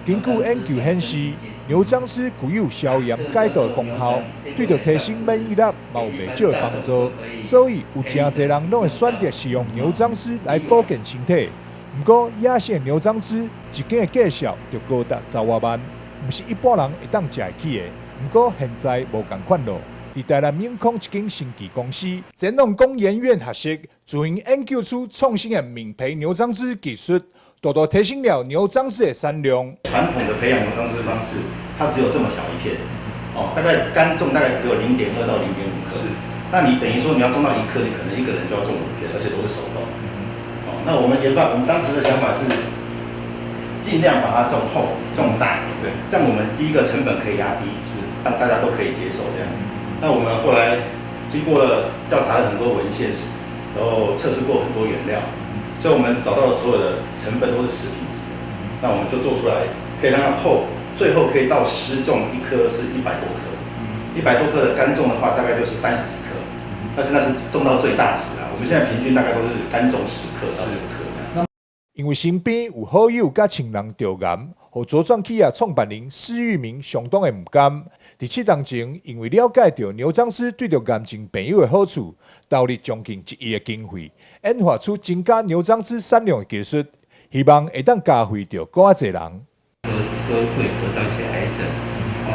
根据研究显示，牛樟芝具有消炎解毒的功效，对着提升免疫力嘛有袂少的帮助。所以有真侪人拢会选择使用牛樟芝来保健身体。不过，野生牛樟芝一斤的价值就高达10多万，不是一般人会当食得起的。不过现在无同款咯。伫台南永康一间生技公司，前农工研院学习，自行研究出创新的敏培牛樟芝技术，大大提升了牛樟芝的产量。传统的培养牛樟芝方式，它只有这么小一片，大概干种大概只有0.2到0.5克。那你等于说你要种到1克，你可能一个人就要种5片，而且都是手动。那我们当时的想法是，尽量把它种厚、种大，对，这样我们第一个成本可以压低，让大家都可以接受这样。那我们后来经过了调查了很多文献，然后测试过很多原料，所以我们找到的所有的成分都是食品级的。那我们就做出来，可以让它厚，最后可以到湿种1颗是100多克，100多克的干种的话大概就是30几克，但是那是种到最大值啦。我们现在平均大概都是干种10克到9克这样。因为身边有好友甲亲人着癌，和茁壮企业创办人施玉明相当的唔甘。伫此当前，因为了解到牛樟芝对着癌症朋友的好处，投入将近1亿的经费，研发出增加牛樟芝产量的技术，希望会当加惠到更侪人。都会得到一些癌症，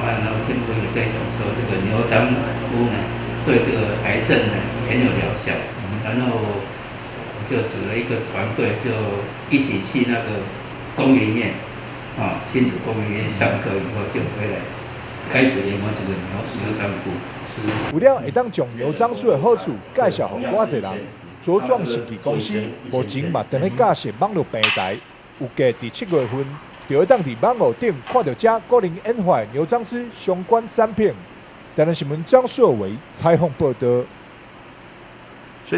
然后听朋友在讲说，这个牛樟菇呢，对这个癌症呢很有疗效，然后我就组了一个团队，就一起去那个工研院，新竹工研院上课以后就回来。开始研发这个牛樟菇，为了会当将牛樟芝的好处介绍给我侪人，茁壮生技公司目前嘛正在架设网络平台，预计伫7月份就会当伫网络顶看到这个人研发的牛樟芝相关产品。台南新闻张硕维采访报道。